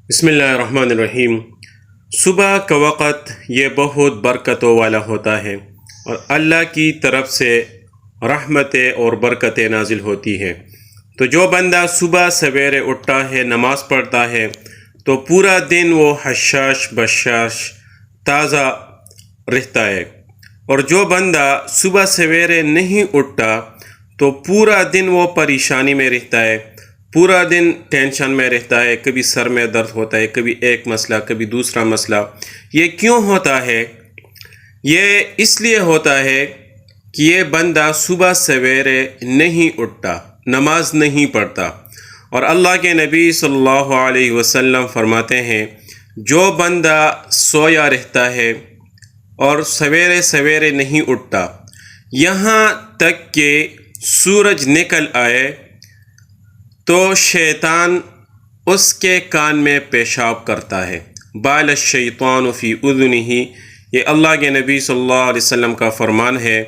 بسم اللہ الرحمن الرحیم۔ صبح کا وقت یہ بہت برکتوں والا ہوتا ہے اور اللہ کی طرف سے رحمتیں اور برکتیں نازل ہوتی ہے۔ تو جو بندہ صبح سویرے اٹھتا ہے، نماز پڑھتا ہے، تو پورا دن وہ حشاش بشاش تازہ رہتا ہے، اور جو بندہ صبح سویرے نہیں اٹھتا تو پورا دن وہ پریشانی میں رہتا ہے، پورا دن ٹینشن میں رہتا ہے، کبھی سر میں درد ہوتا ہے، کبھی ایک مسئلہ کبھی دوسرا مسئلہ۔ یہ کیوں ہوتا ہے؟ یہ اس لیے ہوتا ہے کہ یہ بندہ صبح سویرے نہیں اٹھتا، نماز نہیں پڑھتا، اور اللہ کے نبی صلی اللہ علیہ وسلم فرماتے ہیں جو بندہ سویا رہتا ہے اور سویرے سویرے نہیں اٹھتا یہاں تک کہ سورج نکل آئے تو شیطان اس کے کان میں پیشاب کرتا ہے۔ بال الشیطان فی اذنہ، یہ اللہ کے نبی صلی اللہ علیہ وسلم کا فرمان ہے۔